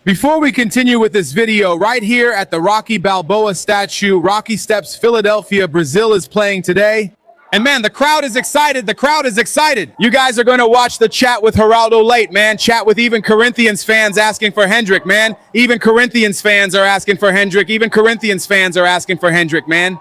Before we continue with this video, right here at the Rocky Balboa statue, Rocky Steps, Philadelphia, Brazil is playing today. And man, the crowd is excited. The crowd is excited. You guys are going to watch the chat with Heraldo Leite, man. Chat with even Corinthians fans asking for Hendrick, man. Even Corinthians fans are asking for Hendrick. Even Corinthians fans are asking for Hendrick, man.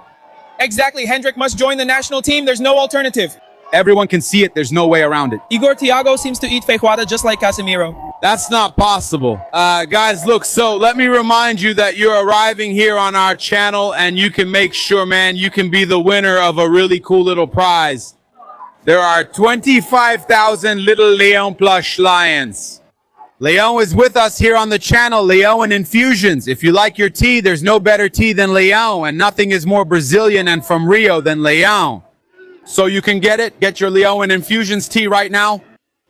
Exactly. Hendrick must join the national team. There's no alternative. Everyone can see it. There's no way around it. Igor Thiago seems to eat feijoada just like Casemiro. That's not possible. Guys, look, so let me remind you that you're arriving here on our channel and you can make sure, man, you can be the winner of a really cool little prize. There are 25,000 little Leon plush lions. Leon is with us here on the channel, Leon Infusions. If you like your tea, there's no better tea than Leon, and nothing is more Brazilian and from Rio than Leon. So you can get it. Get your Leon Infusions tea right now.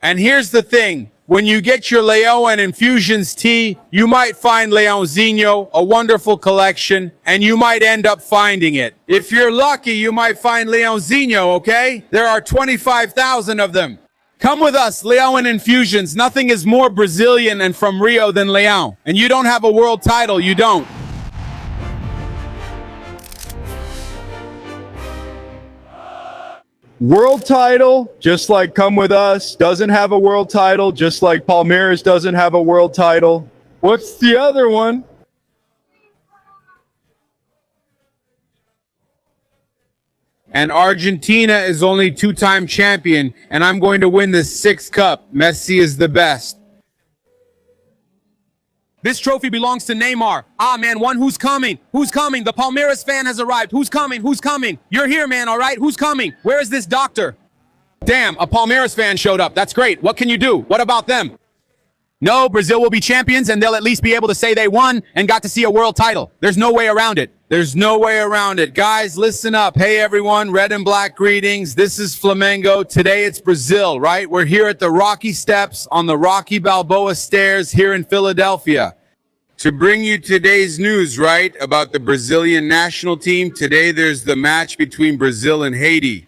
And here's the thing. When you get your Leon Infusions tea, you might find Leonzinho, a wonderful collection, and you might end up finding it. If you're lucky, you might find Leonzinho, okay? There are 25,000 of them. Come with us, Leon Infusions. Nothing is more Brazilian and from Rio than Leon. And you don't have a world title, you don't. World title, just like Come With Us, doesn't have a world title, just like Palmeiras doesn't have a world title. What's the other one? And Argentina is only two-time champion, and I'm going to win the 6th cup. Messi is the best. This trophy belongs to Neymar. Ah, man, who's coming? Who's coming? The Palmeiras fan has arrived. Who's coming? Who's coming? You're here, man, all right? Who's coming? Where is this doctor? Damn, a Palmeiras fan showed up. That's great. What can you do? What about them? No, Brazil will be champions, and they'll at least be able to say they won and got to see a world title. There's no way around it. There's no way around it. Guys, listen up. Hey, everyone. Red and black greetings. This is Flamengo. Today it's Brazil, right? We're here at the Rocky Steps on the Rocky Balboa stairs here in Philadelphia to bring you today's news, right, about the Brazilian national team. Today there's the match between Brazil and Haiti.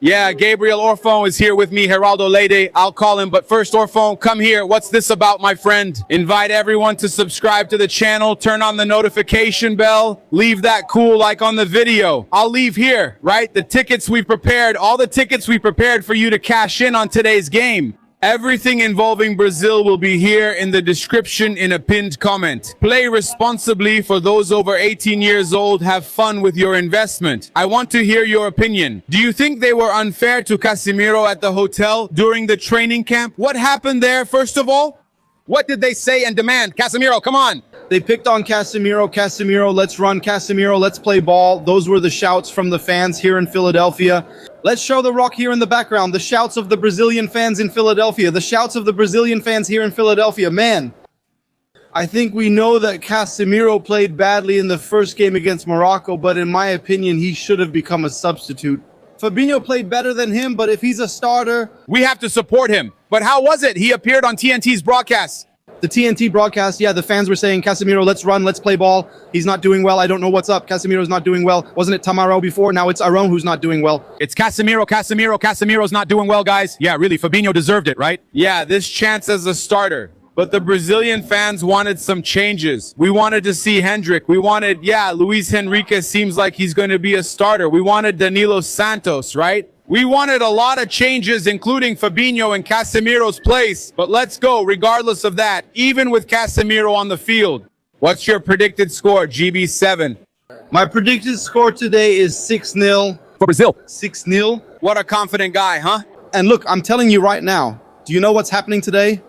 Yeah, Gabriel Orfon is here with me, Heraldo Leite. I'll call him, but first, Orfon, come here. What's this about, my friend? Invite everyone to subscribe to the channel, turn on the notification bell, leave that cool like on the video. I'll leave here, right? The tickets we prepared, all the tickets we prepared for you to cash in on today's game. Everything involving Brazil will be here in the description in a pinned comment. Play responsibly. For those over 18 years old, have fun with your investment. I want to hear your opinion. Do you think they were unfair to Casemiro at the hotel during the training camp? What happened there, first of all? What did they say and demand? Casemiro, come on. They picked on Casemiro. Casemiro, let's run. Casemiro, let's play ball. Those were the shouts from the fans here in Philadelphia. Let's show the rock here in the background. The shouts of the Brazilian fans in Philadelphia. The shouts of the Brazilian fans here in Philadelphia. Man, I think we know that Casemiro played badly in the first game against Morocco, but in my opinion, he should have become a substitute. Fabinho played better than him, but if he's a starter... We have to support him. But how was it? He appeared on TNT's broadcast. The TNT broadcast, yeah, the fans were saying, Casemiro, let's run, let's play ball. He's not doing well. I don't know what's up. Casemiro's not doing well. Wasn't it Tamaro before? Now it's Aron who's not doing well. It's Casemiro. Casemiro's not doing well, guys. Yeah, really, Fabinho deserved it, right? Yeah, this chance as a starter. But the Brazilian fans wanted some changes. We wanted to see Hendrick. We wanted, Luis Henrique seems like he's going to be a starter. We wanted Danilo Santos, right? We wanted a lot of changes, including Fabinho and Casemiro's place. But let's go, regardless of that, even with Casemiro on the field. What's your predicted score, GB7? My predicted score today is 6-0. For Brazil. 6-0. What a confident guy, huh? And look, I'm telling you right now, do you know what's happening today?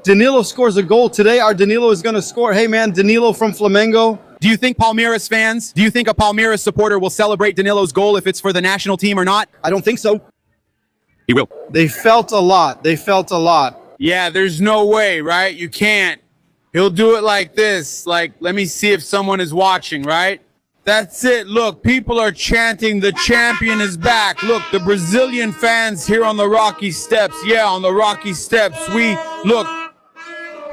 Danilo scores a goal. Today, our Danilo is going to score. Hey, man, Danilo from Flamengo. Do you think Palmeiras fans, do you think a Palmeiras supporter will celebrate Danilo's goal if it's for the national team or not? I don't think so. He will. They felt a lot. They felt a lot. Yeah, there's no way, right? You can't. He'll do it like this. Like, let me see if someone is watching, right? That's it. Look, people are chanting, the champion is back. Look, the Brazilian fans here on the Rocky Steps. Yeah, on the Rocky Steps. Look.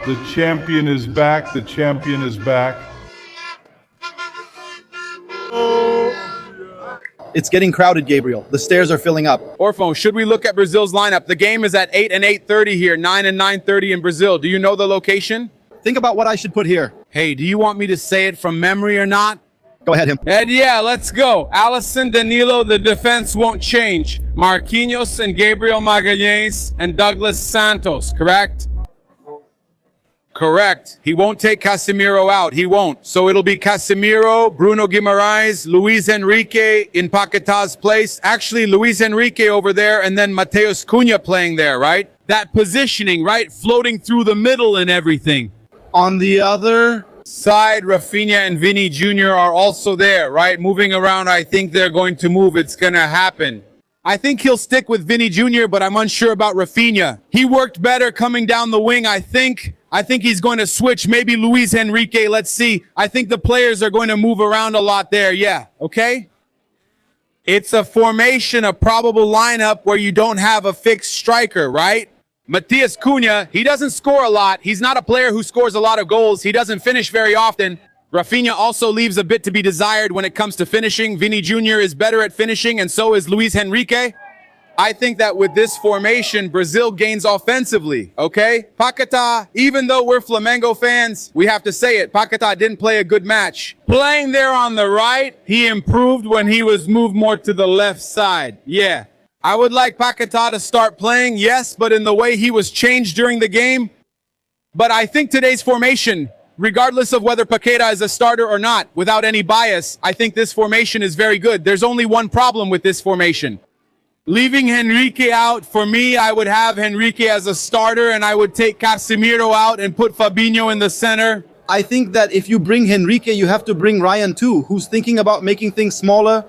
The champion is back. The champion is back. It's getting crowded, Gabriel. The stairs are filling up. Orfon, should we look at Brazil's lineup? The game is at 8 and 8:30 here, 9 and 9:30 in Brazil. Do you know the location? Think about what I should put here. Hey, do you want me to say it from memory or not? Go ahead, him. And yeah, let's go. Allison, Danilo, the defense won't change. Marquinhos and Gabriel Magalhães and Douglas Santos, correct? Correct. He won't take Casemiro out. He won't. So it'll be Casemiro, Bruno Guimaraes, Luis Enrique in Paqueta's place. Actually, Luis Enrique over there and then Mateus Cunha playing there, right? That positioning, right? Floating through the middle and everything. On the other Side, Rafinha and Vinny Jr. are also there, right? Moving around, I think they're going to move. It's going to happen. I think he'll stick with Vinny Jr., but I'm unsure about Rafinha. He worked better coming down the wing, I think. I think he's going to switch. Maybe Luis Enrique. Let's see. I think the players are going to move around a lot there. Yeah. Okay. It's a formation, a probable lineup where you don't have a fixed striker, right? Mateus Cunha, he doesn't score a lot. He's not a player who scores a lot of goals. He doesn't finish very often. Rafinha also leaves a bit to be desired when it comes to finishing. Vinny Jr. is better at finishing, and so is Luis Enrique. I think that with this formation, Brazil gains offensively, okay? Paquetá, even though we're Flamengo fans, we have to say it, Paquetá didn't play a good match. Playing there on the right, he improved when he was moved more to the left side. Yeah. I would like Paquetá to start playing, yes, but in the way he was changed during the game. But I think today's formation, regardless of whether Paquetá is a starter or not, without any bias, I think this formation is very good. There's only one problem with this formation. Leaving Henrique out, for me, I would have Henrique as a starter, and I would take Casemiro out and put Fabinho in the center. I think that if you bring Henrique, you have to bring Ryan too, who's thinking about making things smaller.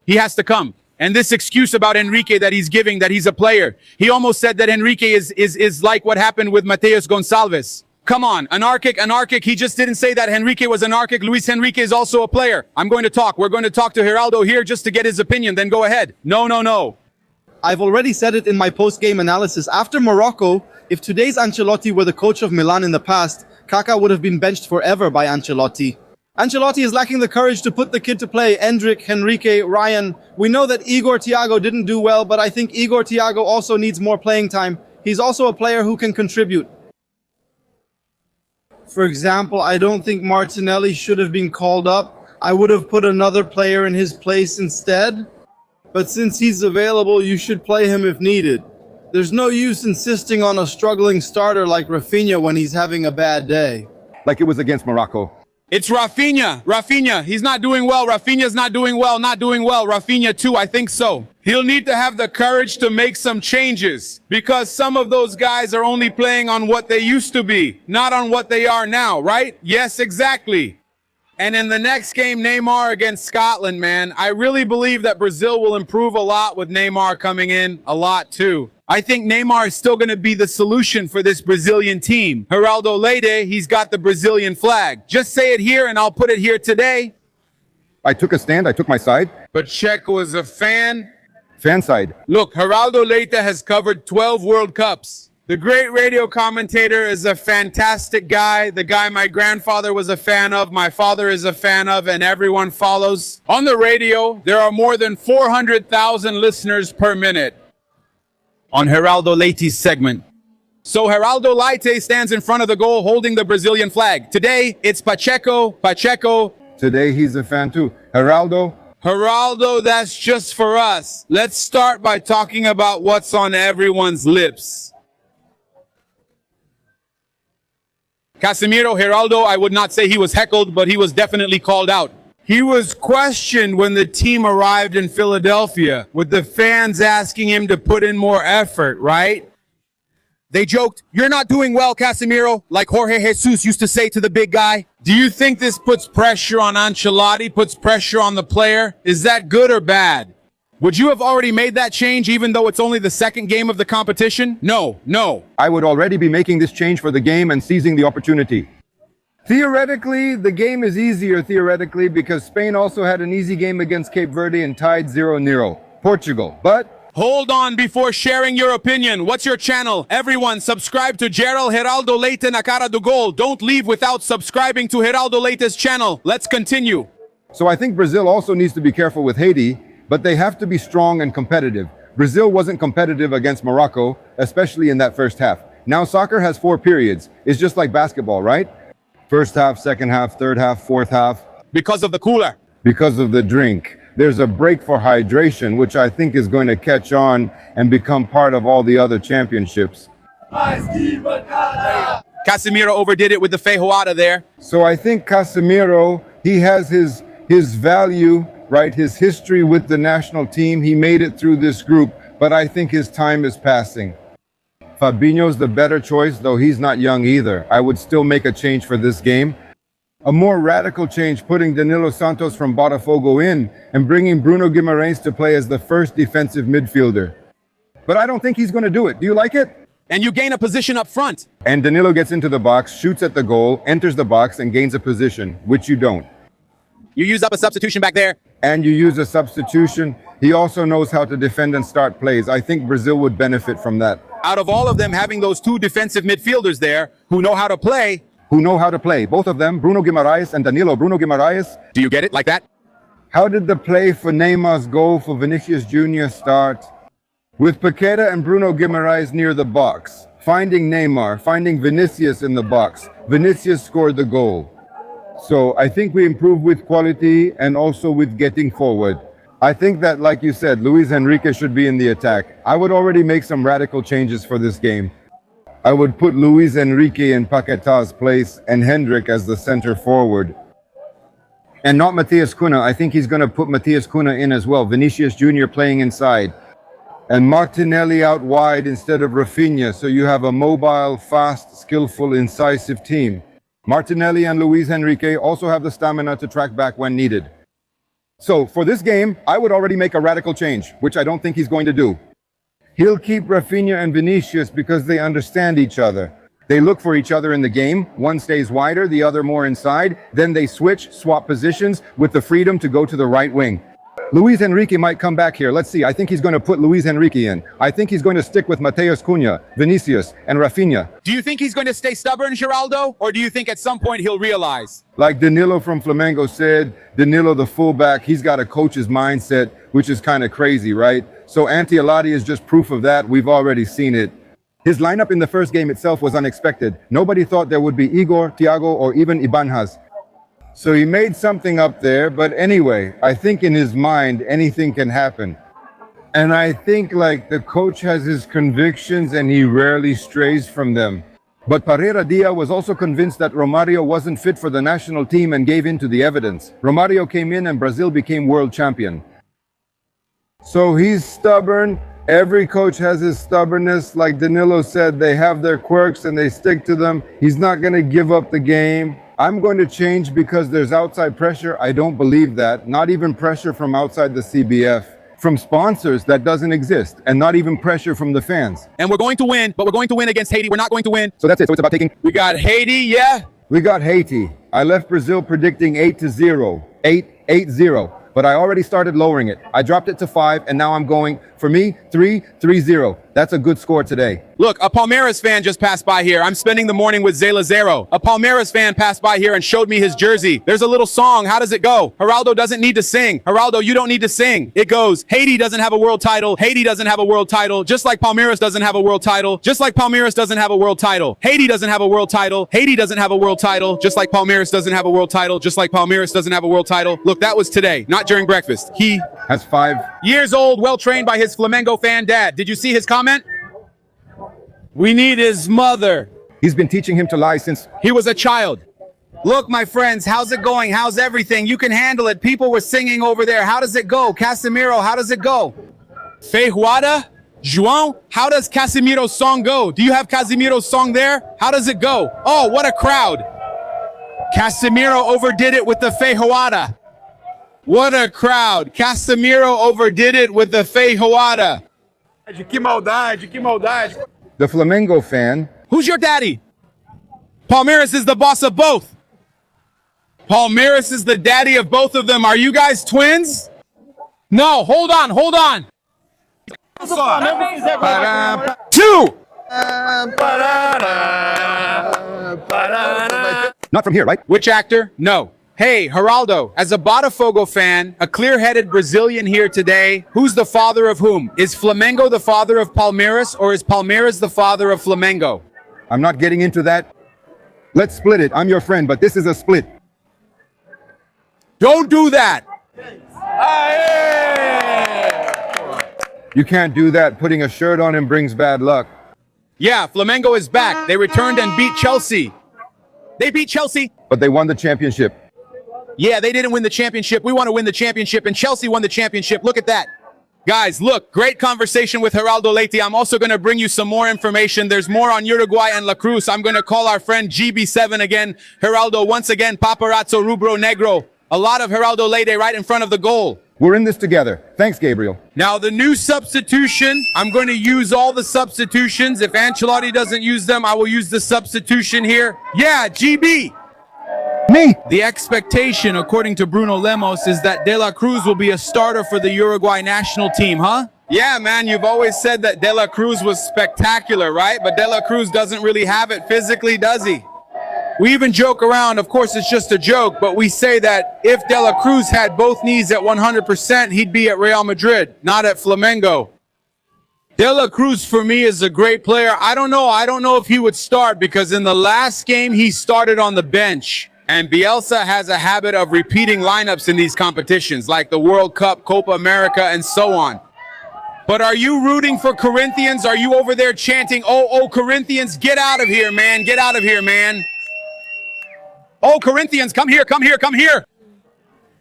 He has to come. And this excuse about Henrique that he's giving, that he's a player. He almost said that Henrique is like what happened with Mateus Gonçalves. Come on, anarchic. He just didn't say that Henrique was anarchic. Luis Henrique is also a player. I'm going to talk. We're going to talk to Heraldo here just to get his opinion. Then go ahead. No. I've already said it in my post-game analysis. After Morocco, if today's Ancelotti were the coach of Milan in the past, Kaká would have been benched forever by Ancelotti. Ancelotti is lacking the courage to put the kid to play. Endrick, Henrique, Ryan. We know that Igor Thiago didn't do well, but I think Igor Thiago also needs more playing time. He's also a player who can contribute. For example, I don't think Martinelli should have been called up. I would have put another player in his place instead. But since he's available, you should play him if needed. There's no use insisting on a struggling starter like Rafinha when he's having a bad day. Like it was against Morocco. It's Rafinha. He's not doing well. Rafinha's not doing well. Rafinha too, I think so. He'll need to have the courage to make some changes because some of those guys are only playing on what they used to be, not on what they are now, right? Yes, exactly. And in the next game, Neymar against Scotland, man, I really believe that Brazil will improve a lot with Neymar coming in a lot too. I think Neymar is still going to be the solution for this Brazilian team. Heraldo Leite, he's got the Brazilian flag. Just say it here and I'll put it here today. I took a stand. I took my side. Pacheco is a fan. Fan side. Look, Heraldo Leite has covered 12 World Cups. The great radio commentator is a fantastic guy. The guy my grandfather was a fan of, my father is a fan of, and everyone follows. On the radio, there are more than 400,000 listeners per minute on Heraldo Leite's segment. So Heraldo Leite stands in front of the goal holding the Brazilian flag. Today, it's Pacheco. Today, he's a fan too. Heraldo, that's just for us. Let's start by talking about what's on everyone's lips. Casemiro, Heraldo, I would not say he was heckled, but he was definitely called out. He was questioned when the team arrived in Philadelphia, with the fans asking him to put in more effort, right? They joked, "You're not doing well, Casemiro," like Jorge Jesus used to say to the big guy. Do you think this puts pressure on Ancelotti, puts pressure on the player? Is that good or bad? Would you have already made that change even though it's only the second game of the competition? No. I would already be making this change for the game and seizing the opportunity. Theoretically, the game is easier because Spain also had an easy game against Cape Verde and tied 0-0. Portugal, but... Hold on before sharing your opinion. What's your channel? Everyone, subscribe to Gerald Heraldo Leite na cara do gol. Don't leave without subscribing to Heraldo Leite's channel. Let's continue. So I think Brazil also needs to be careful with Haiti, but they have to be strong and competitive. Brazil wasn't competitive against Morocco, especially in that first half. Now soccer has 4 periods. It's just like basketball, right? First half, second half, third half, fourth half. Because of the cooler. Because of the drink. There's a break for hydration, which I think is going to catch on and become part of all the other championships. Casemiro overdid it with the feijoada there. So I think Casemiro, he has his value, right? His history with the national team. He made it through this group, but I think his time is passing. Fabinho's the better choice, though he's not young either. I would still make a change for this game. A more radical change, putting Danilo Santos from Botafogo in and bringing Bruno Guimaraes to play as the first defensive midfielder. But I don't think he's going to do it. Do you like it? And you gain a position up front. And Danilo gets into the box, shoots at the goal, enters the box, and gains a position, which you don't. You use up a substitution back there. And you use a substitution. He also knows how to defend and start plays. I think Brazil would benefit from that. Out of all of them, having those 2 defensive midfielders there who know how to play. Both of them, Bruno Guimaraes and Danilo. Bruno Guimaraes. Do you get it like that? How did the play for Neymar's goal for Vinicius Jr. start? With Paqueta and Bruno Guimaraes near the box, finding Neymar, finding Vinicius in the box. Vinicius scored the goal. So I think we improve with quality and also with getting forward. I think that, like you said, Luis Enrique should be in the attack. I would already make some radical changes for this game. I would put Luis Enrique in Paqueta's place and Hendrick as the center forward. And not Matheus Cunha. I think he's going to put Matheus Cunha in as well. Vinicius Jr. playing inside. And Martinelli out wide instead of Rafinha. So you have a mobile, fast, skillful, incisive team. Martinelli and Luis Enrique also have the stamina to track back when needed. So for this game, I would already make a radical change, which I don't think he's going to do. He'll keep Rafinha and Vinicius because they understand each other. They look for each other in the game. One stays wider, the other more inside. Then they swap positions with the freedom to go to the right wing. Luis Enrique might come back here. Let's see. I think he's going to put Luis Enrique in. I think he's going to stick with Matheus Cunha, Vinicius, and Rafinha. Do you think he's going to stay stubborn, Heraldo? Or do you think at some point he'll realize? Like Danilo from Flamengo said, Danilo the fullback, he's got a coach's mindset, which is kind of crazy, right? So Ancelotti is just proof of that. We've already seen it. His lineup in the first game itself was unexpected. Nobody thought there would be Igor, Thiago, or even Ibanez. So he made something up there, but anyway, I think in his mind, anything can happen. And I think like the coach has his convictions and he rarely strays from them. But Pereira Dia was also convinced that Romario wasn't fit for the national team and gave in to the evidence. Romario came in and Brazil became world champion. So he's stubborn. Every coach has his stubbornness. Like Danilo said, they have their quirks and they stick to them. He's not going to give up the game. I'm going to change because there's outside pressure. I don't believe that. Not even pressure from outside the CBF. From sponsors, that doesn't exist. And not even pressure from the fans. And we're going to win, but we're going to win against Haiti. We're not going to win. So that's it. So it's about taking. We got Haiti, yeah? We got Haiti. I left Brazil predicting 8-0. 8-0. But I already started lowering it. I dropped it to 5, and now I'm going, for me, 3-0. That's a good score today. Look, a Palmeiras fan just passed by here. I'm spending the morning with Zé Lazaro. A Palmeiras fan passed by here and showed me his jersey. There's a little song. How does it go? Heraldo doesn't need to sing. Heraldo, you don't need to sing. It goes, Haiti doesn't have a world title. Haiti doesn't have a world title. Just like Palmeiras doesn't have a world title. Just like Palmeiras doesn't have a world title. Haiti doesn't have a world title. Haiti doesn't have a world title. Just like Palmeiras doesn't have a world title. Just like Palmeiras doesn't have a world title. Look, that was today, not during breakfast. He has 5 years old, well-trained by his Flamengo fan dad. Did you see his comment? We need his mother. He's been teaching him to lie since he was a child. Look, my friends, how's it going? How's everything? You can handle it. People were singing over there. How does it go? Casemiro, how does it go? Feijoada? João, how does Casemiro's song go? Do you have Casemiro's song there? How does it go? Oh, what a crowd. Casemiro overdid it with the feijoada. What a crowd. Casemiro overdid it with the feijoada. Que maldade, que maldade. The Flamengo fan. Who's your daddy? Palmeiras is the boss of both. Palmeiras is the daddy of both of them. Are you guys twins? No, hold on, hold on. 2. Not from here, right? Which actor? No. Hey, Heraldo, as a Botafogo fan, a clear-headed Brazilian here today, who's the father of whom? Is Flamengo the father of Palmeiras, or is Palmeiras the father of Flamengo? I'm not getting into that. Let's split it. I'm your friend, but this is a split. Don't do that. You can't do that. Putting a shirt on him brings bad luck. Yeah, Flamengo is back. They returned and beat Chelsea. They beat Chelsea. But they won the championship. Yeah, they didn't win the championship. We want to win the championship, and Chelsea won the championship. Look at that. Guys, look, great conversation with Heraldo Leite. I'm also going to bring you some more information. There's more on Uruguay and La Cruz. I'm going to call our friend GB7 again. Heraldo, once again, Paparazzo Rubro Negro. A lot of Heraldo Leite right in front of the goal. We're in this together. Thanks, Gabriel. Now, the new substitution, I'm going to use all the substitutions. If Ancelotti doesn't use them, I will use the substitution here. Yeah, GB. Me. The expectation, according to Bruno Lemos, is that De La Cruz will be a starter for the Uruguay national team, huh? Yeah, man, you've always said that De La Cruz was spectacular, right? But De La Cruz doesn't really have it physically, does he? We even joke around, of course it's just a joke, but we say that if De La Cruz had both knees at 100%, he'd be at Real Madrid, not at Flamengo. De La Cruz, for me, is a great player. I don't know if he would start, because in the last game, he started on the bench. And Bielsa has a habit of repeating lineups in these competitions, like the World Cup, Copa America, and so on. But are you rooting for Corinthians? Are you over there chanting, oh, Corinthians, get out of here, man. Get out of here, man. Oh, Corinthians, come here, come here, come here.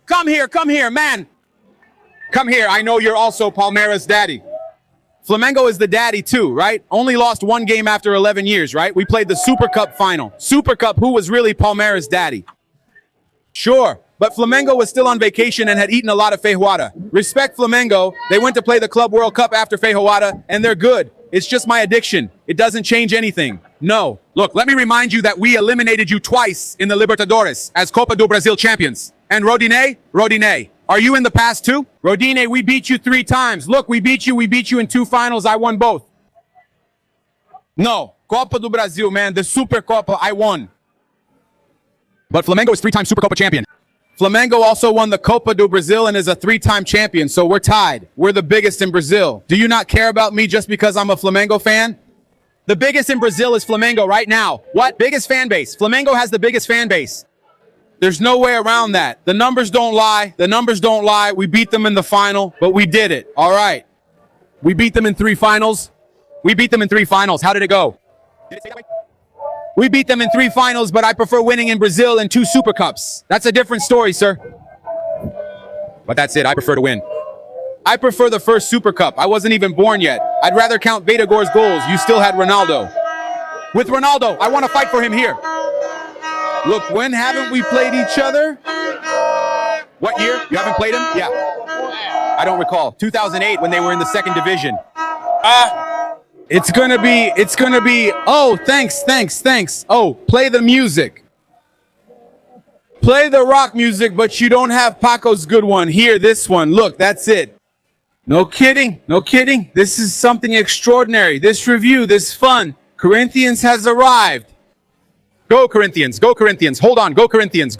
Come here, come here, man. Come here. I know you're also Palmeiras' daddy. Flamengo is the daddy too, right? Only lost one game after 11 years, right? We played the Super Cup final. Super Cup, who was really Palmeiras' daddy? Sure, but Flamengo was still on vacation and had eaten a lot of feijoada. Respect Flamengo. They went to play the Club World Cup after feijoada, and they're good. It's just my addiction. It doesn't change anything. No. Look, let me remind you that we eliminated you twice in the Libertadores as Copa do Brasil champions. And Rodinei, are you in the past too? Rodinei, we beat you 3 times. Look, we beat you in 2 finals. I won both. No, Copa do Brasil, man, the Super Copa, I won. But Flamengo is 3-time Super Copa champion. Flamengo also won the Copa do Brasil and is a 3-time champion, so we're tied. We're the biggest in Brazil. Do you not care about me just because I'm a Flamengo fan? The biggest in Brazil is Flamengo right now. What? Biggest fan base. Flamengo has the biggest fan base. There's no way around that. The numbers don't lie. The numbers don't lie. We beat them in the final, but we did it. All right. We beat them in 3 finals. We beat them in 3 finals. How did it go? Did it say that way? We beat them in 3 finals, but I prefer winning in Brazil in 2 Super Cups. That's a different story, sir. But that's it. I prefer to win. I prefer the first Super Cup. I wasn't even born yet. I'd rather count Betagor's goals. You still had Ronaldo. With Ronaldo, I want to fight for him here. Look, when haven't we played each other? What year? You haven't played him? Yeah. I don't recall. 2008 when they were in the 2nd division. It's gonna be, oh, thanks. Oh, play the music. Play the rock music, but you don't have Paco's good one. Here, this one. Look, that's it. No kidding. This is something extraordinary. This review, this fun. Corinthians has arrived. Go Corinthians. Hold on, go Corinthians.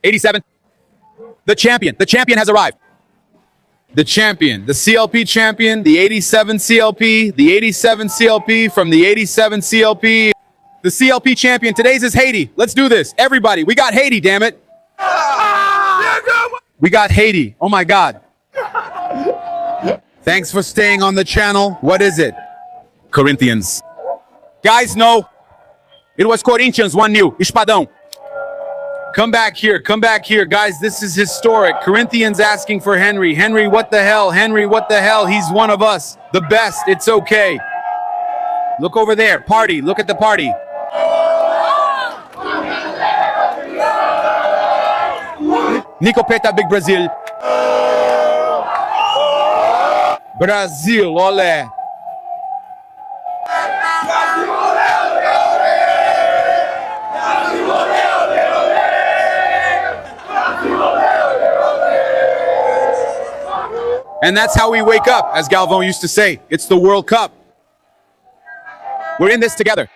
87. The champion has arrived. The champion, the CLP champion, the 87 CLP, the 87 CLP from the 87 CLP. The CLP champion, today's is Haiti. Let's do this. Everybody, we got Haiti, damn it. We got Haiti. Oh my God. Thanks for staying on the channel. What is it? Corinthians. Guys, no. It was Corinthians 1-0. Espadão. Come back here, guys. This is historic. Corinthians asking for Henry. Henry, what the hell? He's one of us. The best. It's okay. Look over there. Party. Look at the party. Nico Peta, Big Brazil. Brazil, olé. And that's how we wake up, as Galvão used to say. It's the World Cup. We're in this together.